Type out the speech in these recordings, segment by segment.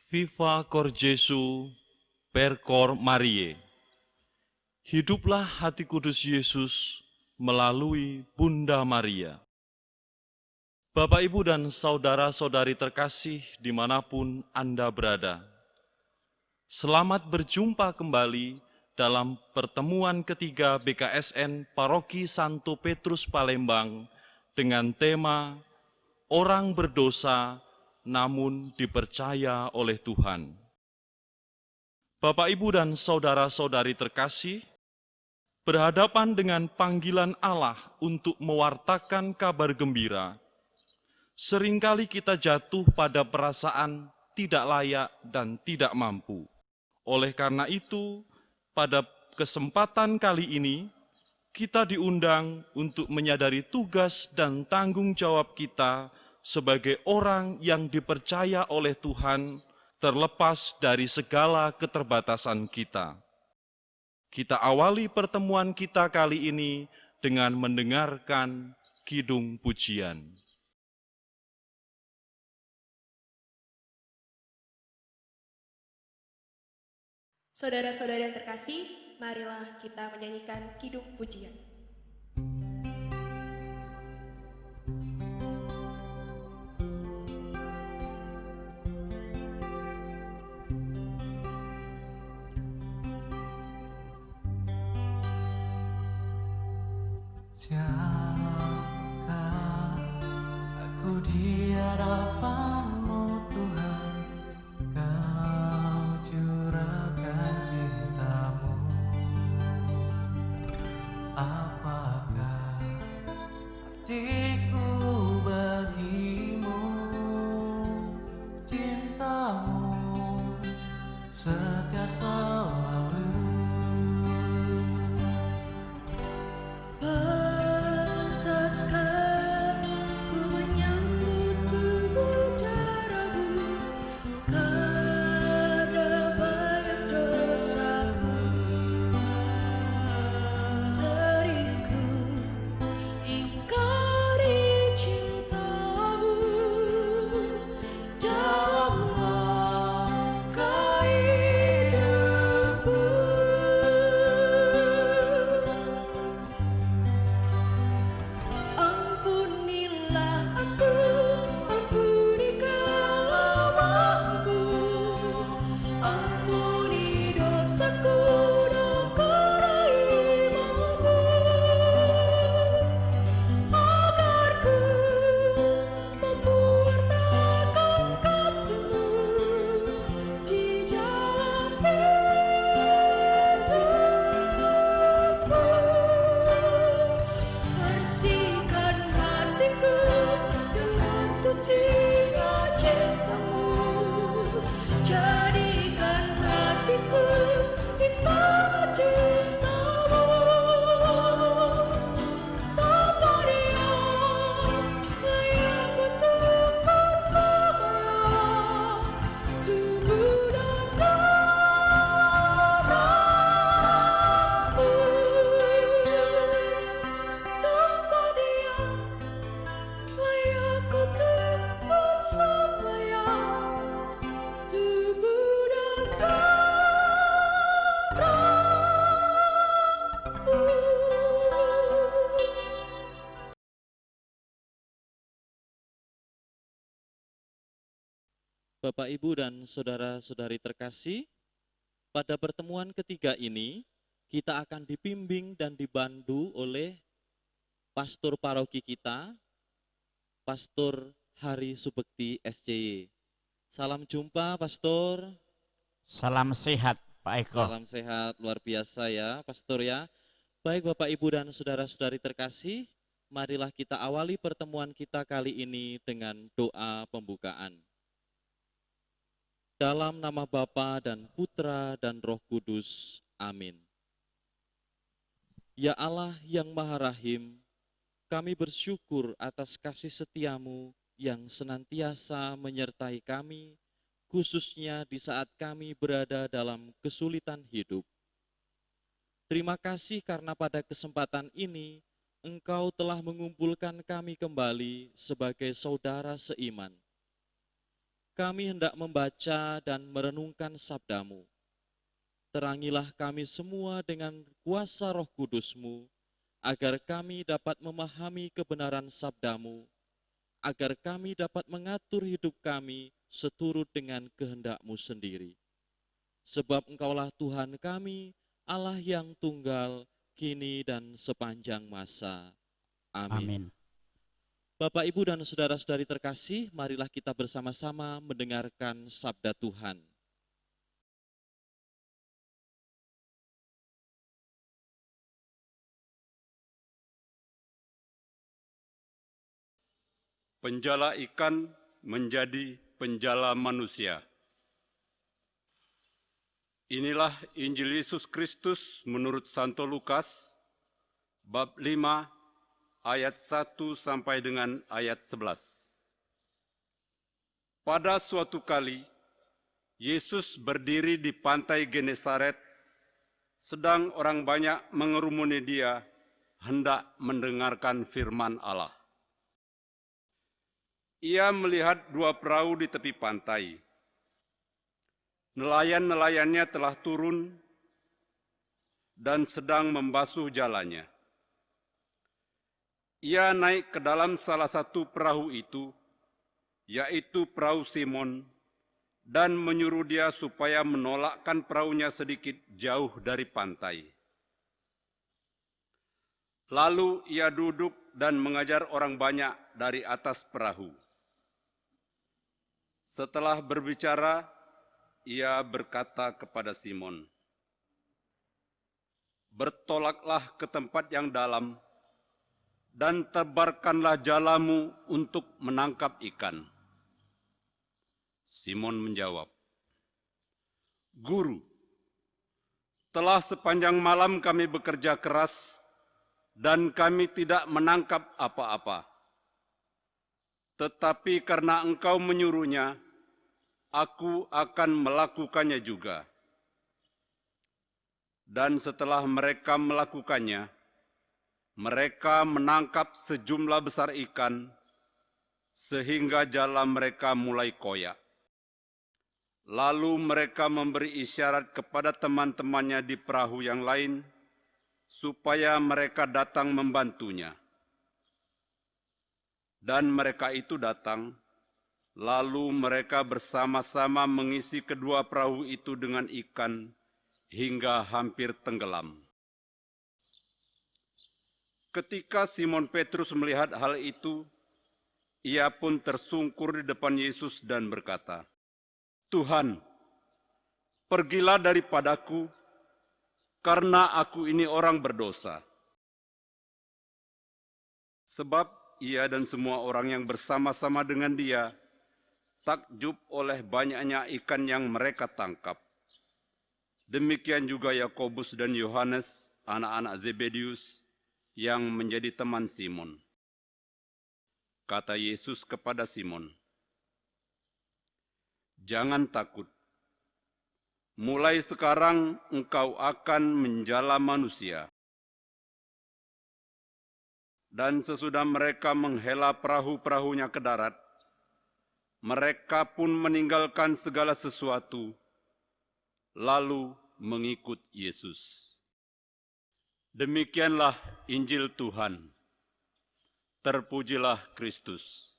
Viva Cor Jesu, per Cor Mariae. Hiduplah hati kudus Yesus melalui Bunda Maria. Bapak, Ibu, dan saudara-saudari terkasih dimanapun Anda berada. Selamat berjumpa kembali dalam pertemuan ketiga BKSN Paroki Santo Petrus Palembang dengan tema Orang berdosa namun dipercaya oleh Tuhan. Bapak, Ibu, dan saudara-saudari terkasih, berhadapan dengan panggilan Allah untuk mewartakan kabar gembira, seringkali kita jatuh pada perasaan tidak layak dan tidak mampu. Oleh karena itu, pada kesempatan kali ini, kita diundang untuk menyadari tugas dan tanggung jawab kita sebagai orang yang dipercaya oleh Tuhan, terlepas dari segala keterbatasan kita. Kita awali pertemuan kita kali ini dengan mendengarkan kidung pujian. Saudara-saudara yang terkasih, marilah kita menyanyikan kidung pujian. Siapakah aku di hadapan-Mu Tuhan, Kau curahkan cinta-Mu. Apakah artiku bagi-Mu, cinta-Mu setia selalu. Pantaskah ku menyambut tubuh darah-Mu karena banyak dosa-Mu. Sering ku ingkari cinta-Mu dalam langkah hidupku. Ampunilah aku, ampuni kalau mampu. Ampuni dosaku dalam keraiman-Mu, agar ku mampu wartakan kasih-Mu di dalam hidupku. Bersihkan hatiku dengan sucinya cinta-Mu, jadikan hatiku istana cinta-Mu. Tanpa Dia layak untuk bersamanya tubuh dan darah-Mu. Tanpa Dia layak untuk bersamanya tubuh dan darah-Mu. Bapak, Ibu, dan saudara-saudari terkasih, pada pertemuan ketiga ini kita akan dibimbing dan dibantu oleh pastor paroki kita, Pastor Hari Subekti SCY. Salam jumpa, Pastor. Salam sehat, Pak Eko. Salam sehat, luar biasa ya, Pastor ya. Baik Bapak, Ibu, dan saudara-saudari terkasih, marilah kita awali pertemuan kita kali ini dengan doa pembukaan. Dalam nama Bapa dan Putra dan Roh Kudus. Amin. Ya Allah yang Maha Rahim, kami bersyukur atas kasih setia-Mu yang senantiasa menyertai kami, khususnya di saat kami berada dalam kesulitan hidup. Terima kasih karena pada kesempatan ini Engkau telah mengumpulkan kami kembali sebagai saudara seiman. kami hendak membaca dan merenungkan sabda-Mu. Terangilah kami semua dengan kuasa Roh Kudus-Mu, agar kami dapat memahami kebenaran sabda-Mu, agar kami dapat mengatur hidup kami seturut dengan kehendak-Mu sendiri. Sebab Engkaulah Tuhan kami, Allah yang tunggal, kini dan sepanjang masa. Amin. Amin. Bapak, Ibu, dan saudara-saudari terkasih, marilah kita bersama-sama mendengarkan sabda Tuhan. Penjala ikan menjadi penjala manusia. Inilah Injil Yesus Kristus menurut Santo Lukas, bab 5, ayat 1 sampai dengan ayat 11. Pada suatu kali, Yesus berdiri di pantai Genesaret, sedang orang banyak mengerumuni dia, hendak mendengarkan firman Allah. Ia melihat dua perahu di tepi pantai. Nelayan-nelayannya telah turun dan sedang membasuh jalannya. Ia naik ke dalam salah satu perahu itu, yaitu perahu Simon, dan menyuruh dia supaya menolakkan perahunya sedikit jauh dari pantai. Lalu ia duduk dan mengajar orang banyak dari atas perahu. Setelah berbicara, ia berkata kepada Simon, "Bertolaklah ke tempat yang dalam, dan tebarkanlah jalamu untuk menangkap ikan." Simon menjawab, "Guru, telah sepanjang malam kami bekerja keras, dan kami tidak menangkap apa-apa. Tetapi karena Engkau menyuruhnya, aku akan melakukannya juga." Dan setelah mereka melakukannya, mereka menangkap sejumlah besar ikan, sehingga jala mereka mulai koyak. Lalu mereka memberi isyarat kepada teman-temannya di perahu yang lain, supaya mereka datang membantunya. Dan mereka itu datang, lalu mereka bersama-sama mengisi kedua perahu itu dengan ikan hingga hampir tenggelam. Ketika Simon Petrus melihat hal itu, ia pun tersungkur di depan Yesus dan berkata, "Tuhan, pergilah daripadaku, karena aku ini orang berdosa." Sebab ia dan semua orang yang bersama-sama dengan dia takjub oleh banyaknya ikan yang mereka tangkap. Demikian juga Yakobus dan Yohanes, anak-anak Zebedius, yang menjadi teman Simon. Kata Yesus kepada Simon, "Jangan takut. Mulai sekarang engkau akan menjala manusia." Dan sesudah mereka menghela perahu-perahunya ke darat, mereka pun meninggalkan segala sesuatu, lalu mengikut Yesus. Demikianlah Injil Tuhan. Terpujilah Kristus.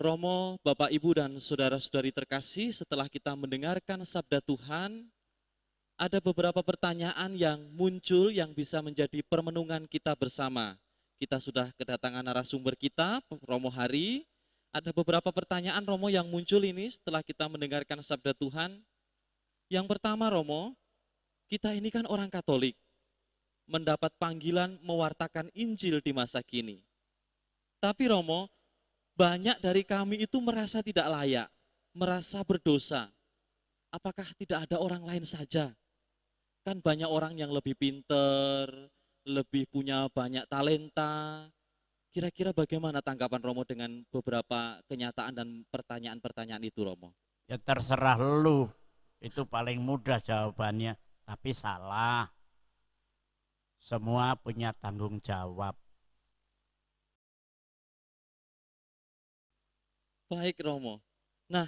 Romo, Bapak, Ibu, dan saudara-saudari terkasih, setelah kita mendengarkan sabda Tuhan, ada beberapa pertanyaan yang muncul yang bisa menjadi permenungan kita bersama. Kita sudah kedatangan narasumber kita, Romo Hari. Ada beberapa pertanyaan, Romo, yang muncul ini setelah kita mendengarkan sabda Tuhan. Yang pertama, Romo, kita ini kan orang Katolik, mendapat panggilan mewartakan Injil di masa kini. Tapi, Romo, banyak dari kami itu merasa tidak layak, merasa berdosa. Apakah tidak ada orang lain saja? Kan banyak orang yang lebih pinter, lebih punya banyak talenta. Kira-kira bagaimana tanggapan Romo dengan beberapa kenyataan dan pertanyaan-pertanyaan itu, Romo? Ya terserah lu. Itu paling mudah jawabannya, tapi salah. Semua punya tanggung jawab. Baik Romo. Nah,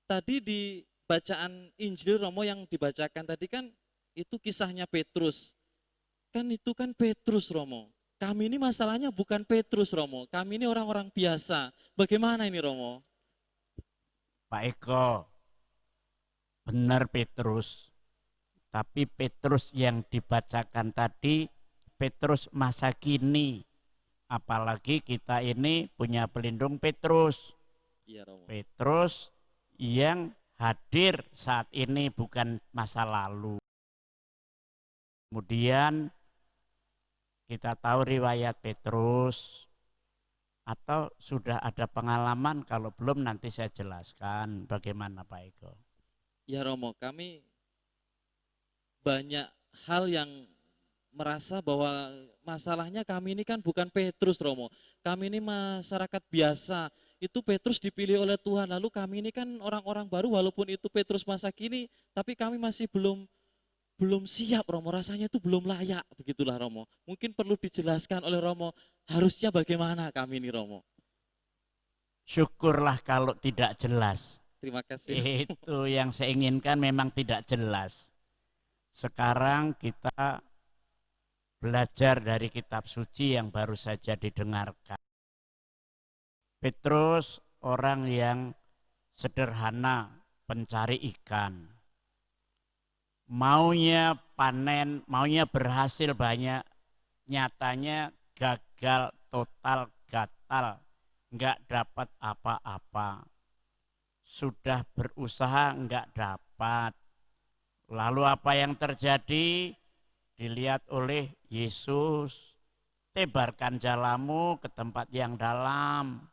tadi di bacaan Injil Romo yang dibacakan tadi kan itu kisahnya Petrus. Kan itu kan Petrus Romo. Kami ini masalahnya bukan Petrus Romo. Kami ini orang-orang biasa. Bagaimana ini Romo? Pak Eko, benar Petrus. Tapi Petrus yang dibacakan tadi, Petrus masa kini. Apalagi kita ini punya pelindung Petrus. Iya Romo. Petrus yang hadir saat ini bukan masa lalu. Kemudian kita tahu riwayat Petrus, atau sudah ada pengalaman, kalau belum nanti saya jelaskan bagaimana Pak Eko. Ya Romo, kami banyak hal yang merasa bahwa masalahnya kami ini kan bukan Petrus Romo. Kami ini masyarakat biasa. Itu Petrus dipilih oleh Tuhan. Lalu kami ini kan orang-orang baru walaupun itu Petrus masa kini, tapi kami masih belum siap Romo. Rasanya itu belum layak, begitulah Romo. Mungkin perlu dijelaskan oleh Romo, harusnya bagaimana kami ini Romo. Syukurlah kalau tidak jelas. Terima kasih. Itu yang saya inginkan, memang tidak jelas. Sekarang kita belajar dari kitab suci yang baru saja didengarkan. Petrus orang yang sederhana, pencari ikan. Maunya panen, maunya berhasil banyak, nyatanya gagal total, gatal, enggak dapat apa-apa. Sudah berusaha enggak dapat. Lalu apa yang terjadi? Dilihat oleh Yesus, tebarkan jalamu ke tempat yang dalam.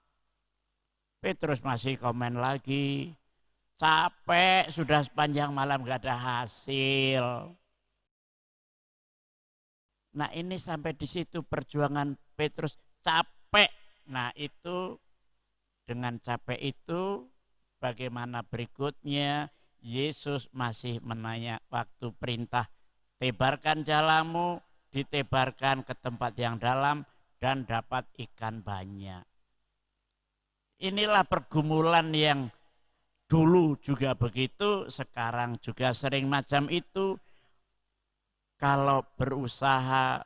Petrus masih komen lagi, capek sudah sepanjang malam gak ada hasil. Nah ini sampai di situ perjuangan Petrus, capek. Nah itu, dengan capek itu bagaimana berikutnya? Yesus masih menanya waktu perintah, tebarkan jalamu, ditebarkan ke tempat yang dalam dan dapat ikan banyak. Inilah pergumulan yang dulu juga begitu, sekarang juga sering macam itu. Kalau berusaha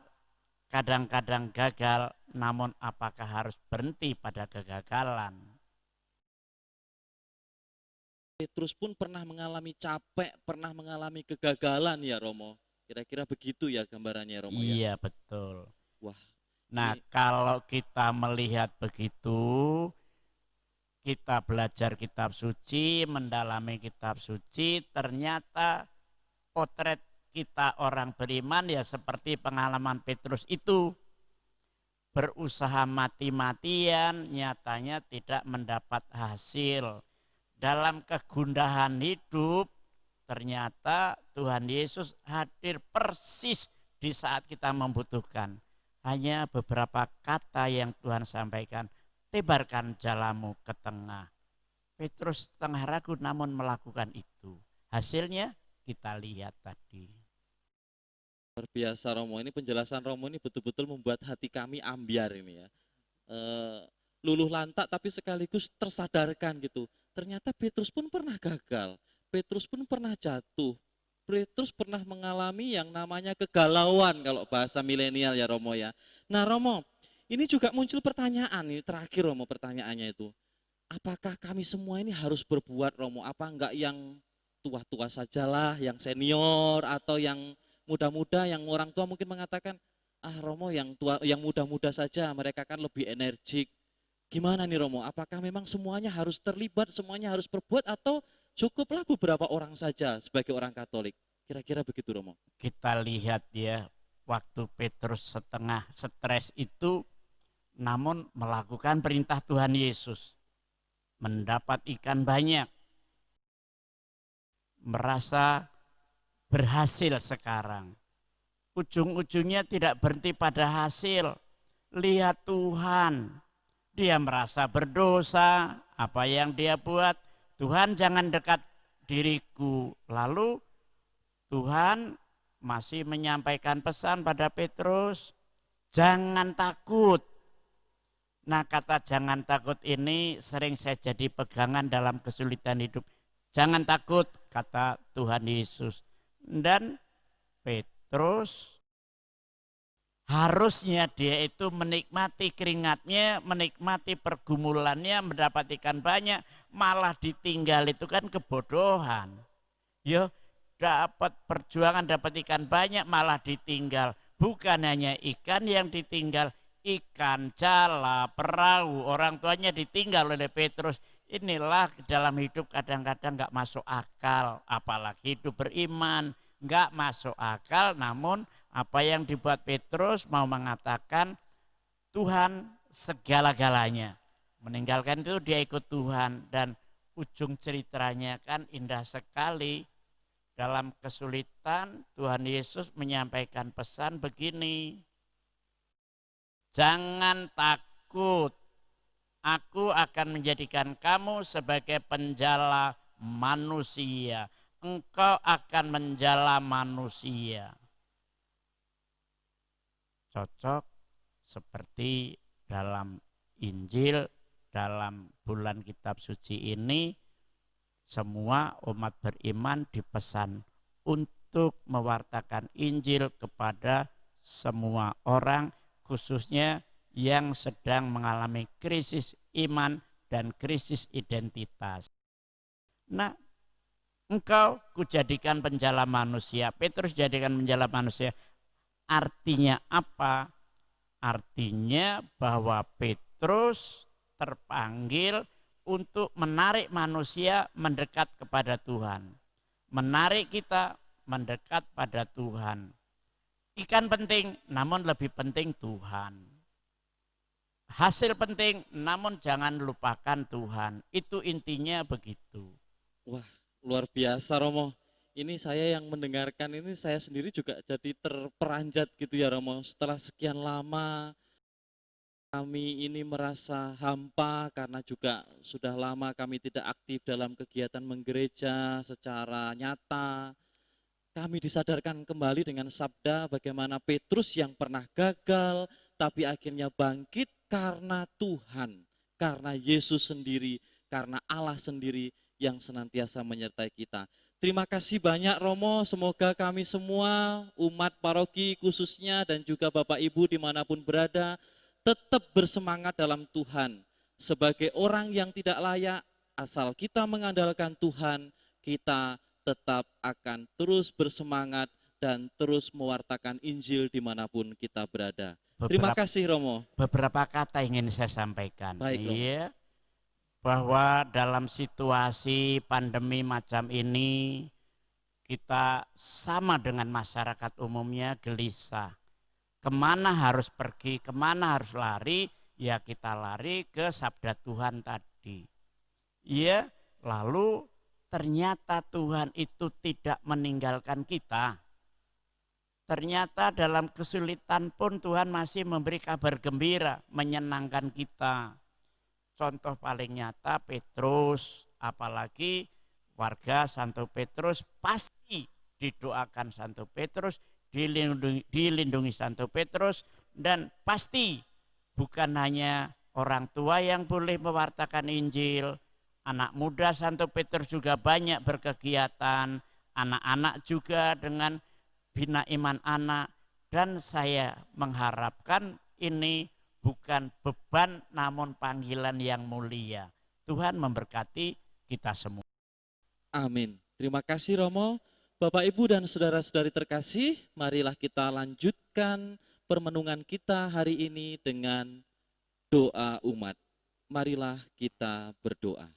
kadang-kadang gagal, namun apakah harus berhenti pada kegagalan? Petrus pun pernah mengalami capek, pernah mengalami kegagalan ya Romo. Kira-kira begitu ya gambarannya Romo ya. Iya betul. Wah. Nah Ini kalau kita melihat begitu, kita belajar kitab suci, mendalami kitab suci, ternyata potret kita orang beriman ya seperti pengalaman Petrus itu. Berusaha mati-matian, nyatanya tidak mendapat hasil. Dalam kegundahan hidup, ternyata Tuhan Yesus hadir persis di saat kita membutuhkan. Hanya beberapa kata yang Tuhan sampaikan, tebarkan jalamu ke tengah. Petrus setengah ragu namun melakukan itu. Hasilnya kita lihat tadi. luar biasa Romo, ini penjelasan Romo ini betul-betul membuat hati kami ambyar ini ya. Luluh lantak tapi sekaligus tersadarkan gitu. Ternyata Petrus pun pernah gagal, Petrus pun pernah jatuh, Petrus pernah mengalami yang namanya kegalauan kalau bahasa milenial ya Romo ya. Nah Romo, ini juga muncul pertanyaan, ini terakhir Romo pertanyaannya itu. Apakah kami semua ini harus berbuat Romo, apa enggak yang tua-tua sajalah, yang senior atau yang muda-muda, yang orang tua mungkin mengatakan, ah Romo yang tua, yang muda-muda saja, mereka kan lebih energik. Gimana nih Romo, apakah memang semuanya harus terlibat, semuanya harus berbuat atau cukuplah beberapa orang saja sebagai orang Katolik? Kira-kira begitu Romo. Kita lihat ya, waktu Petrus setengah stres itu, namun melakukan perintah Tuhan Yesus. Mendapat ikan banyak. Merasa berhasil sekarang. Ujung-ujungnya tidak berhenti pada hasil. Lihat Tuhan. Dia merasa berdosa, apa yang dia buat, Tuhan jangan dekat diriku. Lalu Tuhan masih menyampaikan pesan pada Petrus, jangan takut. Nah, kata jangan takut ini sering saya jadi pegangan dalam kesulitan hidup. Jangan takut, kata Tuhan Yesus. Dan Petrus harusnya dia itu menikmati keringatnya, menikmati pergumulannya, mendapat ikan banyak, malah ditinggal itu kan kebodohan. Ya, dapat perjuangan, dapat ikan banyak, malah ditinggal. Bukan hanya ikan yang ditinggal, ikan, jala, perahu, orang tuanya ditinggal oleh Petrus. Inilah dalam hidup kadang-kadang nggak masuk akal, apalagi hidup beriman, nggak masuk akal. Namun apa yang dibuat Petrus mau mengatakan Tuhan segala-galanya. Meninggalkan itu dia ikut Tuhan, dan ujung ceritanya kan indah sekali. Dalam kesulitan Tuhan Yesus menyampaikan pesan begini, jangan takut, aku akan menjadikan kamu sebagai penjala manusia. Engkau akan menjala manusia. Cocok seperti dalam Injil, dalam bulan kitab suci ini, semua umat beriman dipesan untuk mewartakan Injil kepada semua orang, khususnya yang sedang mengalami krisis iman dan krisis identitas. Nah, engkau kujadikan penjala manusia, Petrus jadikan penjala manusia. Artinya apa? Artinya bahwa Petrus terpanggil untuk menarik manusia mendekat kepada Tuhan. Menarik kita mendekat pada Tuhan. Ikan penting, namun lebih penting Tuhan. Hasil penting, namun jangan lupakan Tuhan. Itu intinya begitu. Wah, luar biasa Romo. Ini saya yang mendengarkan ini, saya sendiri juga jadi terperanjat gitu ya Romo. Setelah sekian lama kami ini merasa hampa karena juga sudah lama kami tidak aktif dalam kegiatan menggereja secara nyata. Kami disadarkan kembali dengan sabda bagaimana Petrus yang pernah gagal tapi akhirnya bangkit karena Tuhan, karena Yesus sendiri, karena Allah sendiri yang senantiasa menyertai kita. Terima kasih banyak Romo, semoga kami semua umat paroki khususnya dan juga Bapak Ibu dimanapun berada tetap bersemangat dalam Tuhan. Sebagai orang yang tidak layak, asal kita mengandalkan Tuhan, kita tetap akan terus bersemangat dan terus mewartakan Injil dimanapun kita berada. Terima kasih Romo. Beberapa kata ingin saya sampaikan. Baik, Romo. Iya, bahwa dalam situasi pandemi macam ini, kita sama dengan masyarakat umumnya gelisah. Kemana harus pergi, kemana harus lari, ya kita lari ke sabda Tuhan tadi. Ya, lalu ternyata Tuhan itu tidak meninggalkan kita. Ternyata dalam kesulitan pun Tuhan masih memberi kabar gembira, menyenangkan kita. Contoh paling nyata Petrus, apalagi warga Santo Petrus pasti didoakan Santo Petrus, dilindungi Santo Petrus, dan pasti bukan hanya orang tua yang boleh mewartakan Injil, anak muda Santo Petrus juga banyak berkegiatan, anak-anak juga dengan bina iman anak, dan saya mengharapkan ini bukan beban namun panggilan yang mulia. Tuhan memberkati kita semua. Amin. Terima kasih Romo. Bapak, Ibu, dan saudara-saudari terkasih, marilah kita lanjutkan permenungan kita hari ini dengan doa umat. Marilah kita berdoa.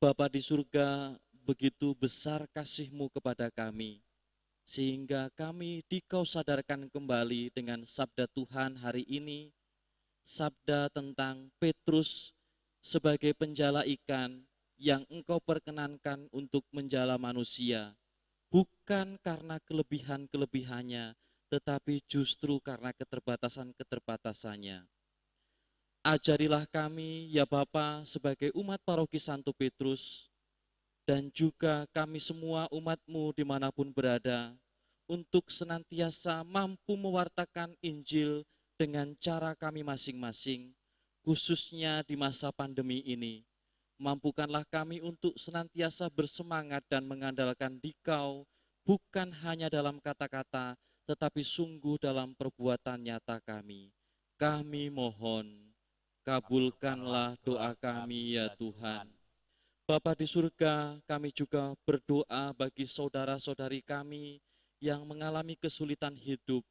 Bapa di surga, begitu besar kasih-Mu kepada kami, sehingga kami dikau sadarkan kembali dengan sabda Tuhan hari ini, sabda tentang Petrus sebagai penjala ikan yang Engkau perkenankan untuk menjala manusia, bukan karena kelebihan-kelebihannya, tetapi justru karena keterbatasan-keterbatasannya. Ajarilah kami, ya Bapa, sebagai umat paroki Santo Petrus, dan juga kami semua umat-Mu dimanapun berada, untuk senantiasa mampu mewartakan Injil dengan cara kami masing-masing, khususnya di masa pandemi ini. Mampukanlah kami untuk senantiasa bersemangat dan mengandalkan Dikau, bukan hanya dalam kata-kata, tetapi sungguh dalam perbuatan nyata kami. Kami mohon, kabulkanlah doa kami ya Tuhan. Bapa di surga, kami juga berdoa bagi saudara-saudari kami yang mengalami kesulitan hidup,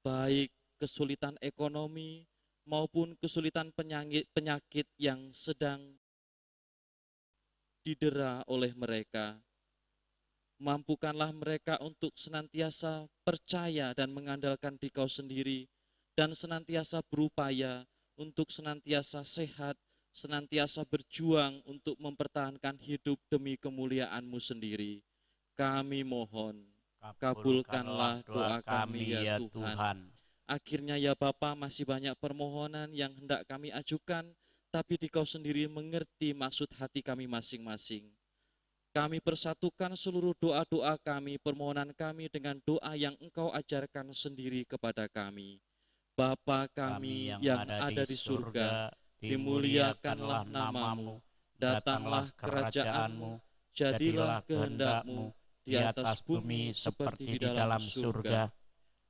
baik kesulitan ekonomi maupun kesulitan penyakit yang sedang didera oleh mereka. Mampukanlah mereka untuk senantiasa percaya dan mengandalkan Dikau sendiri, dan senantiasa berupaya untuk senantiasa sehat, senantiasa berjuang untuk mempertahankan hidup demi kemuliaan-Mu sendiri. Kami mohon, kabulkanlah doa kami ya Tuhan. Akhirnya ya Bapa, masih banyak permohonan yang hendak kami ajukan, tapi Dikau sendiri mengerti maksud hati kami masing-masing. Kami persatukan seluruh doa-doa kami, permohonan kami dengan doa yang Engkau ajarkan sendiri kepada kami. Bapa kami yang ada di surga, dimuliakanlah nama-Mu, datanglah kerajaan-Mu, jadilah kehendak-Mu di atas bumi seperti di dalam surga.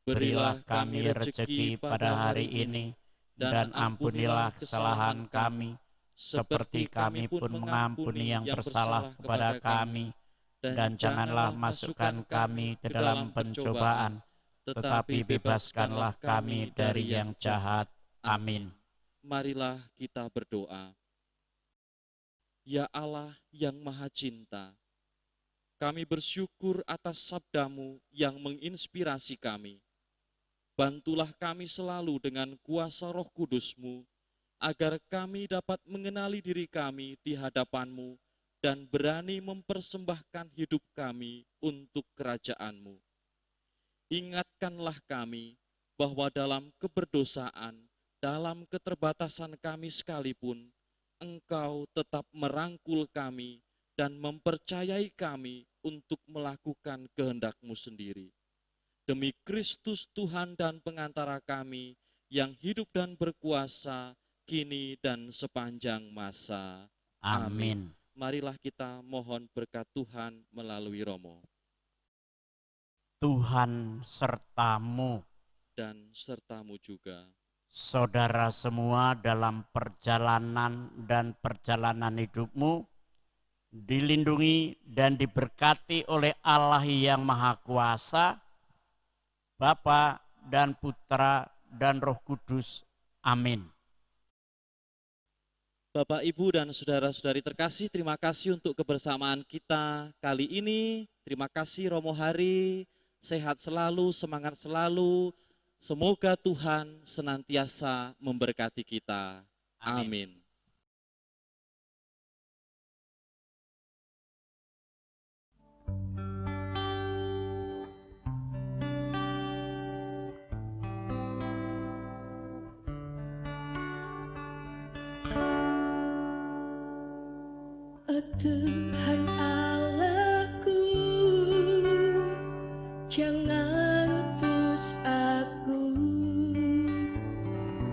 Berilah kami rezeki pada hari ini, dan ampunilah kesalahan kami, seperti kami pun mengampuni yang bersalah kepada kami. Dan janganlah masukkan kami ke dalam pencobaan, tetapi bebaskanlah kami dari yang jahat. Amin. Marilah kita berdoa. Ya Allah yang Maha Cinta, kami bersyukur atas sabda-Mu yang menginspirasi kami. Bantulah kami selalu dengan kuasa Roh Kudus-Mu, agar kami dapat mengenali diri kami di hadapan-Mu dan berani mempersembahkan hidup kami untuk kerajaan-Mu. Ingatkanlah kami bahwa dalam keberdosaan, dalam keterbatasan kami sekalipun, Engkau tetap merangkul kami dan mempercayai kami untuk melakukan kehendak-Mu sendiri. Demi Kristus Tuhan dan pengantara kami, yang hidup dan berkuasa, kini dan sepanjang masa. Amin. Marilah kita mohon berkat Tuhan melalui Romo. Tuhan sertamu. Dan sertamu juga. Saudara semua dalam perjalanan dan perjalanan hidupmu, dilindungi dan diberkati oleh Allah yang Maha Kuasa, Bapa dan Putra dan Roh Kudus. Amin. Bapak, Ibu, dan saudara-saudari terkasih, terima kasih untuk kebersamaan kita kali ini. Terima kasih Romo Hari, sehat selalu, semangat selalu. Semoga Tuhan senantiasa memberkati kita. Amin. Oh Tuhan Allahku, jangan utus aku,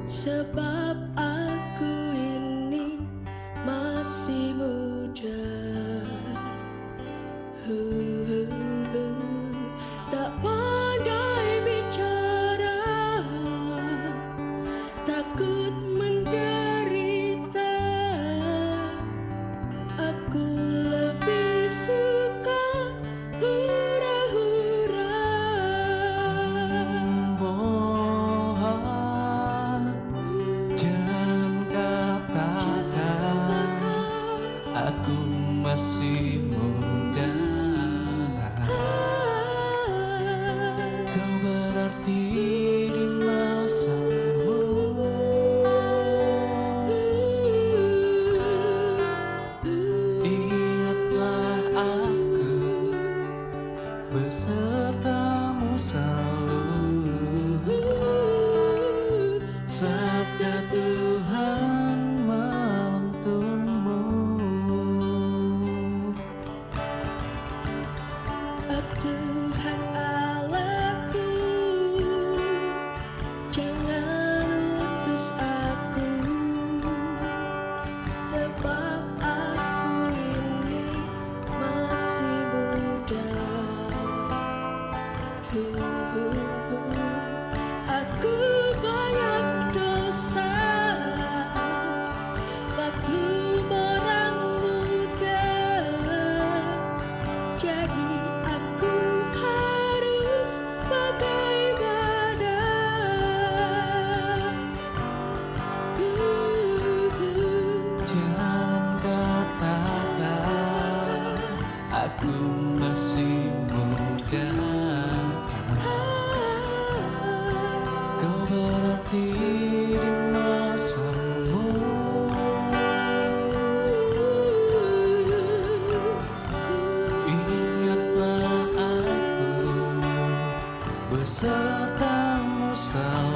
sebab aku ini masih muda. Tak pandai bicara, takut menderita. Aku besertamu selalu.